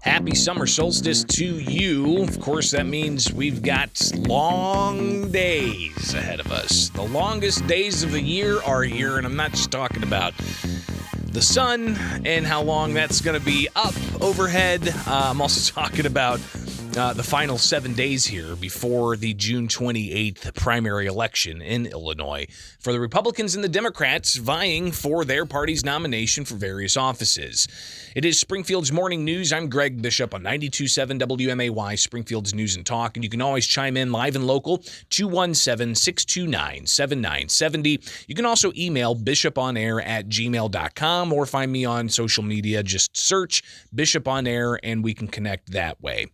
Happy summer solstice to you. Of course, that means we've got long days ahead of us. The longest days of the year are here, and I'm not just talking about the sun and how long that's going to be up overhead. I'm also talking about the final 7 days here before the June 28th primary election in Illinois for the Republicans and the Democrats vying for their party's nomination for various offices. It is Springfield's Morning News. I'm Greg Bishop on 92.7 WMAY, Springfield's News and Talk. And you can always chime in live and local, 217-629-7970. You can also email bishoponair@gmail.com or find me on social media. Just search Bishop on Air and we can connect that way.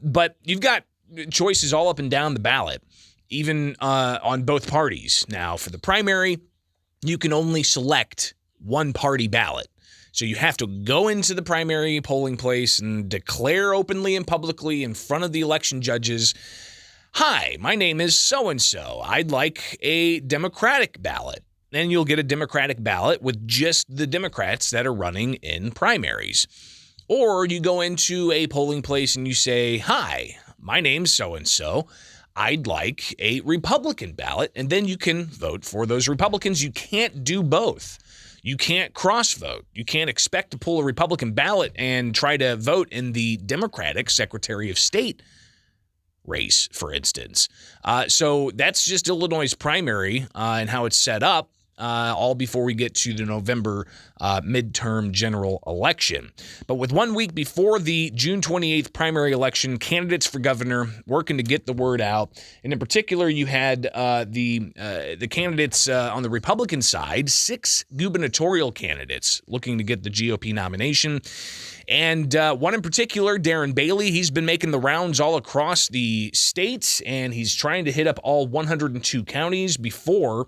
But you've got choices all up and down the ballot, even on both parties. Now, for the primary, you can only select one party ballot. So you have to go into the primary polling place and declare openly and publicly in front of the election judges, "Hi, my name is so-and-so. I'd like a Democratic ballot." And you'll get a Democratic ballot with just the Democrats that are running in primaries. Or you go into a polling place and you say, "Hi, my name's so-and-so. I'd like a Republican ballot." And then you can vote for those Republicans. You can't do both. You can't cross-vote. You can't expect to pull a Republican ballot and try to vote in the Democratic Secretary of State race, for instance. So that's just Illinois' primary and how it's set up. All before we get to the November midterm general election. But with 1 week before the June 28th primary election, candidates for governor working to get the word out. And in particular, you had the candidates on the Republican side, 6 gubernatorial candidates looking to get the GOP nomination. And one in particular, Darren Bailey, he's been making the rounds all across the state, and he's trying to hit up all 102 counties before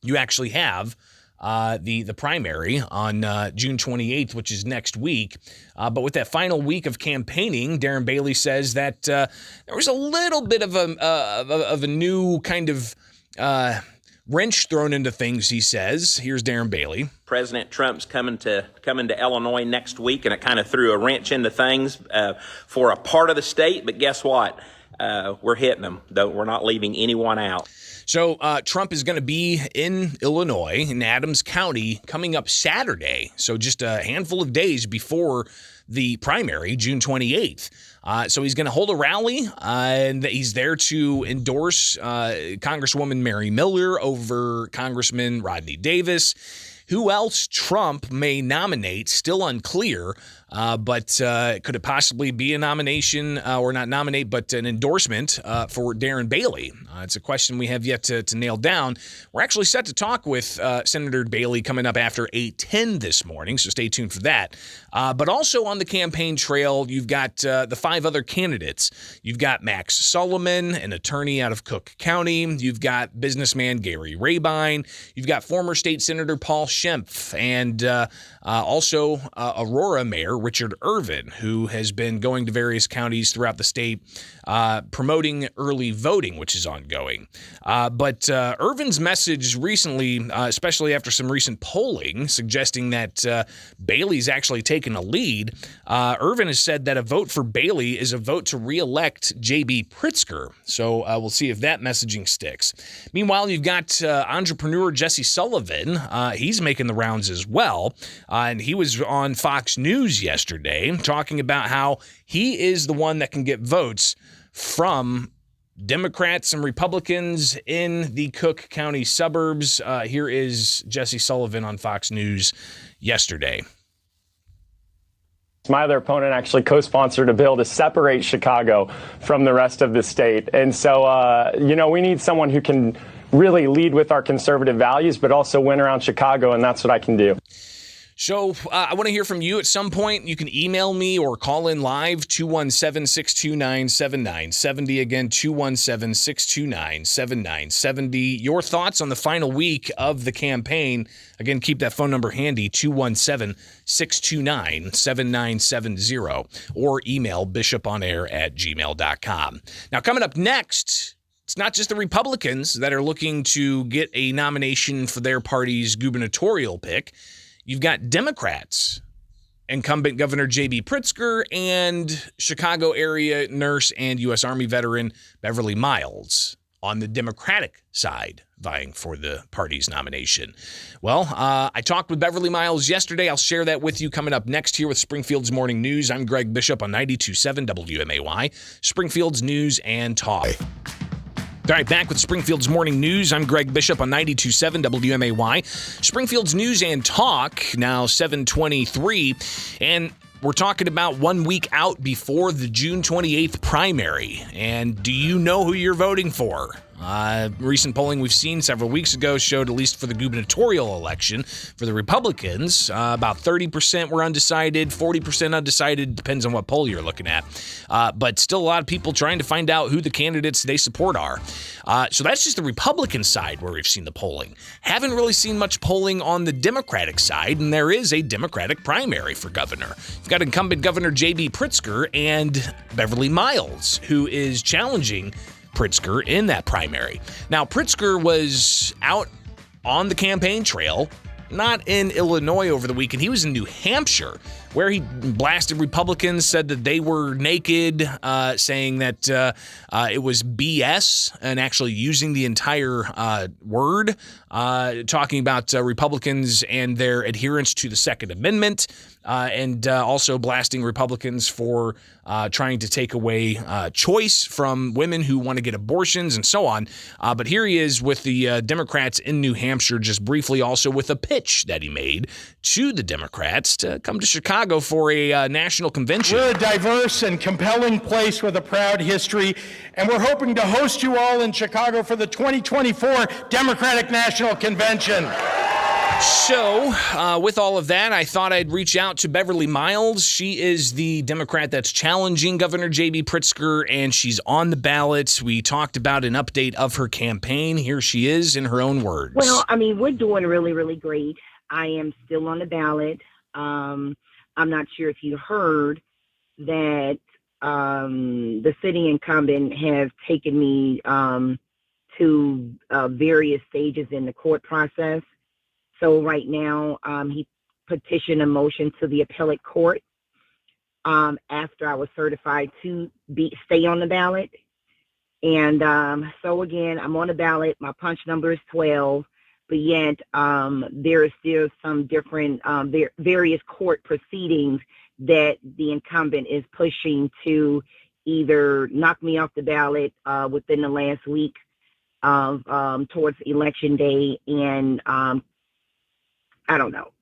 you actually have the primary on June 28th, which is next week. But with that final week of campaigning, Darren Bailey says that there was a little bit of a new kind of wrench thrown into things, he says. Here's Darren Bailey. President Trump's coming to Illinois next week, and it kind of threw a wrench into things for a part of the state. But guess what? We're hitting them, though. We're not leaving anyone out. So Trump is going to be in Illinois, in Adams County, coming up Saturday. So just a handful of days before the primary, June 28th. So he's going to hold a rally, and he's there to endorse Congresswoman Mary Miller over Congressman Rodney Davis. Who else Trump may nominate, still unclear, but could it possibly be a nomination, or not nominate, but an endorsement for Darren Bailey? It's a question we have yet to nail down. We're actually set to talk with Senator Bailey coming up after 8:10 this morning, so stay tuned for that. But also on the campaign trail, you've got the 5 other candidates. You've got Max Solomon, an attorney out of Cook County. You've got businessman Gary Rabine. You've got former state senator Paul Schempf, and also Aurora Mayor Richard Irvin, who has been going to various counties throughout the state promoting early voting, which is ongoing. But Irvin's message recently, especially after some recent polling suggesting that Bailey's actually taken a lead, Irvin has said that a vote for Bailey is a vote to re-elect J.B. Pritzker. So we'll see if that messaging sticks. Meanwhile, you've got entrepreneur Jesse Sullivan. He's making the rounds as well. And he was on Fox News yesterday talking about how he is the one that can get votes from Democrats and Republicans in the Cook County suburbs. Here is Jesse Sullivan on Fox News yesterday. My other opponent actually co-sponsored a bill to separate Chicago from the rest of the state. And so, we need someone who can really lead with our conservative values, but also win around Chicago, and that's what I can do. So I want to hear from you at some point. You can email me or call in live, 217-629-7970. Again, 217-629-7970. Your thoughts on the final week of the campaign. Again, keep that phone number handy, 217-629-7970. Or email bishoponair@gmail.com. Now, coming up next, it's not just the Republicans that are looking to get a nomination for their party's gubernatorial pick. You've got Democrats incumbent Governor J.B. Pritzker and Chicago area nurse and U.S. Army veteran Beverly Miles on the Democratic side vying for the party's nomination. Well, I talked with Beverly Miles yesterday. I'll share that with you coming up next here with Springfield's Morning News. I'm Greg Bishop on 92.7 WMAY, Springfield's News and Talk. All right, back with Springfield's Morning News. I'm Greg Bishop on 92.7 WMAY. Springfield's News and Talk, now 7:23. And we're talking about 1 week out before the June 28th primary. And do you know who you're voting for? Recent polling we've seen several weeks ago showed, at least for the gubernatorial election, for the Republicans, about 30% were undecided, 40% undecided, depends on what poll you're looking at. But still a lot of people trying to find out who the candidates they support are. So that's just the Republican side where we've seen the polling. Haven't really seen much polling on the Democratic side, and there is a Democratic primary for governor. You've got incumbent Governor J.B. Pritzker and Beverly Miles, who is challenging Pritzker in that primary. Now, Pritzker was out on the campaign trail, not in Illinois over the weekend. He was in New Hampshire, where he blasted Republicans, said that they were naked, saying that it was BS, and actually using the entire word, talking about Republicans and their adherence to the Second Amendment, and also blasting Republicans for trying to take away choice from women who want to get abortions and so on. But here he is with the Democrats in New Hampshire, just briefly also with a pitch that he made to the Democrats to come to Chicago for a national convention. We're a diverse and compelling place with a proud history, and we're hoping to host you all in Chicago for the 2024 Democratic National Convention. So, with all of that, I thought I'd reach out to Beverly Miles. She is the Democrat that's challenging Governor J.B. Pritzker, and she's on the ballot. We talked about an update of her campaign. Here she is in her own words. Well, I mean, we're doing really, really great. I am still on the ballot. I'm not sure if you heard that the city incumbent have taken me to various stages in the court process. So right now, he petitioned a motion to the appellate court after I was certified to stay on the ballot. And so again, I'm on the ballot. My punch number is 12, but yet there is still some different various court proceedings that the incumbent is pushing to either knock me off the ballot within the last week of towards election day, and I don't know.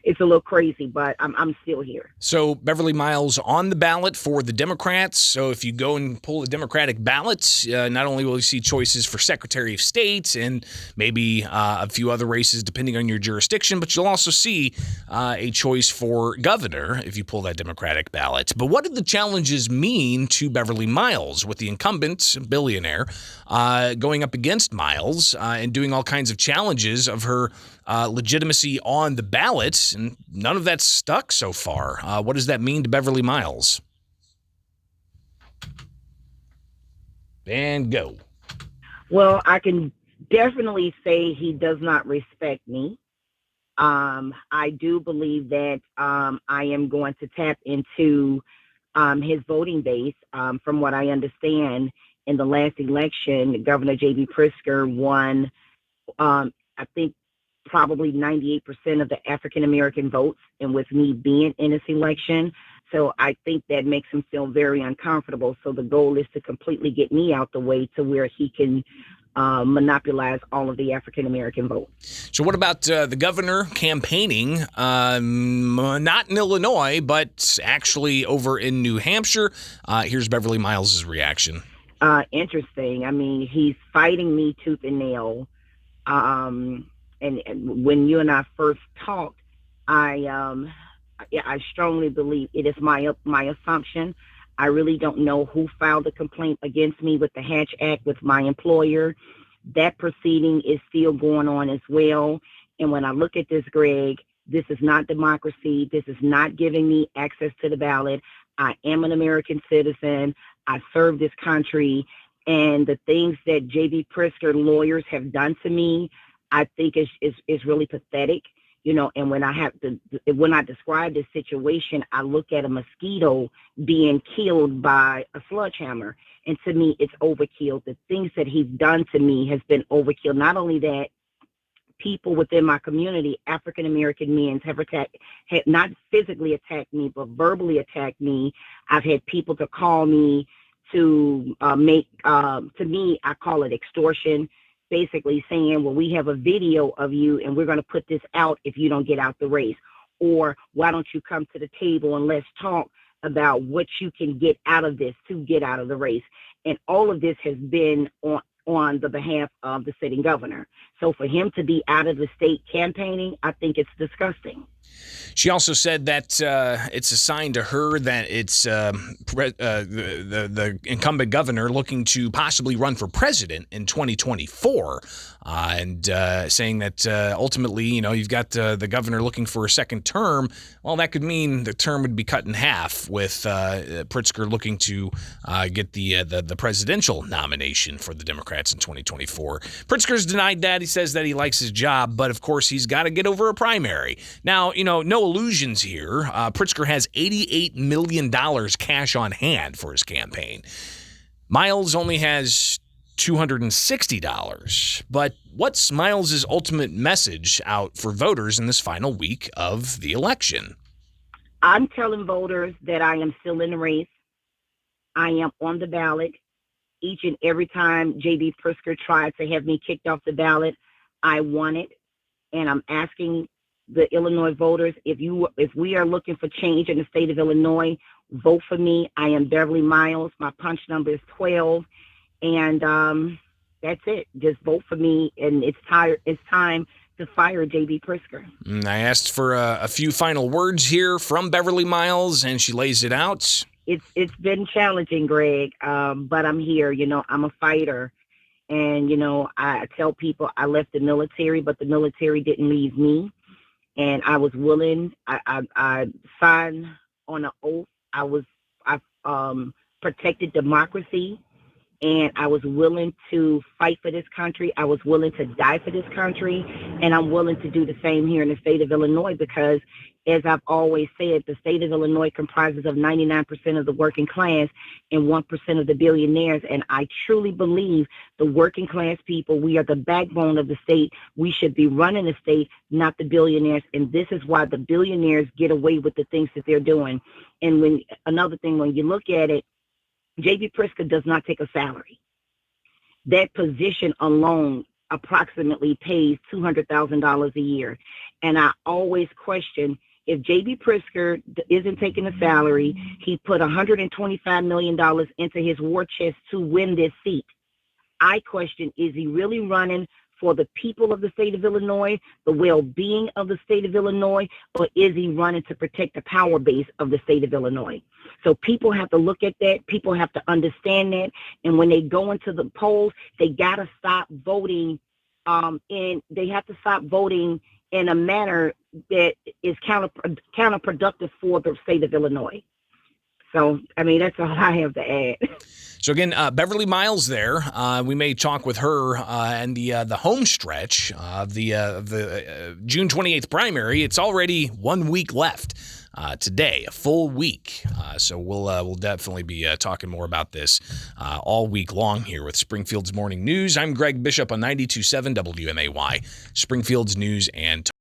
It's a little crazy, but I'm still here. So Beverly Miles on the ballot for the Democrats. So if you go and pull the Democratic ballots, not only will you see choices for Secretary of State and maybe a few other races depending on your jurisdiction, but you'll also see a choice for governor if you pull that Democratic ballot. But what did the challenges mean to Beverly Miles with the incumbent billionaire going up against Miles and doing all kinds of challenges of her legitimacy on the ballot, and none of that's stuck so far. What does that mean to Beverly Miles? And go. Well, I can definitely say he does not respect me. I do believe that I am going to tap into his voting base. From what I understand, in the last election, Governor J.B. Pritzker won, I think, probably 98% of the African-American votes, and with me being in this election. So I think that makes him feel very uncomfortable. So the goal is to completely get me out the way to where he can monopolize all of the African-American vote. So what about the governor campaigning, not in Illinois, but actually over in New Hampshire? Here's Beverly Miles' reaction. Interesting. I mean, he's fighting me tooth and nail. And when you and I first talked, I strongly believe it is my assumption. I really don't know who filed the complaint against me with the Hatch Act with my employer. That proceeding is still going on as well. And when I look at this, Greg, this is not democracy. This is not giving me access to the ballot. I am an American citizen. I serve this country. And the things that J.B. Pritzker lawyers have done to me, I think is really pathetic. And when I describe this situation, I look at a mosquito being killed by a sledgehammer. And to me, it's overkill. The things that he's done to me has been overkill. Not only that, people within my community, African-American men, have not physically attacked me, but verbally attacked me. I've had people to call me to to me, I call it extortion, basically saying, well, we have a video of you and we're going to put this out if you don't get out the race. Or why don't you come to the table and let's talk about what you can get out of this to get out of the race. And all of this has been on the behalf of the sitting governor. So for him to be out of the state campaigning, I think it's disgusting. She also said that it's a sign to her that it's the incumbent governor looking to possibly run for president in 2024, and saying that ultimately, you've got the governor looking for a second term. Well, that could mean the term would be cut in half, with Pritzker looking to get the presidential nomination for the Democrats in 2024. Pritzker's denied that. He says that he likes his job, but of course he's got to get over a primary. Now, no illusions here. Pritzker has $88 million cash on hand for his campaign. Miles only has $260. But what's Miles's ultimate message out for voters in this final week of the election? I'm telling voters that I am still in the race. I am on the ballot. Each and every time J.B. Pritzker tried to have me kicked off the ballot, I won it. And I'm asking the Illinois voters, if we are looking for change in the state of Illinois, vote for me. I am Beverly Miles. My punch number is 12. And that's it. Just vote for me. And it's time to fire J.B. Pritzker. I asked for a few final words here from Beverly Miles, and she lays it out. It's been challenging, Greg, but I'm here. I'm a fighter. And, I tell people I left the military, but the military didn't leave me. And I was willing. I signed on an oath. I protected democracy, and I was willing to fight for this country. I was willing to die for this country, and I'm willing to do the same here in the state of Illinois because, as I've always said, the state of Illinois comprises of 99% of the working class and 1% of the billionaires. And I truly believe the working class people, we are the backbone of the state. We should be running the state, not the billionaires. And this is why the billionaires get away with the things that they're doing. And another thing, when you look at it, J.B. Pritzker does not take a salary. That position alone approximately pays $200,000 a year. And I always question, if J.B. Pritzker isn't taking a salary, he put $125 million into his war chest to win this seat. I question, is he really running for the people of the state of Illinois, the well-being of the state of Illinois, or is he running to protect the power base of the state of Illinois? So people have to look at that. People have to understand that. And when they go into the polls, they got to stop voting, and they have to stop voting in a manner that is counterproductive for the state of Illinois. So, that's all I have to add. So again, Beverly Miles there. We may talk with her and the home stretch of the June 28th primary. It's already 1 week left today, a full week. So we'll definitely be talking more about this all week long here with Springfield's Morning News. I'm Greg Bishop on 92.7 WMAY, Springfield's News and Talk.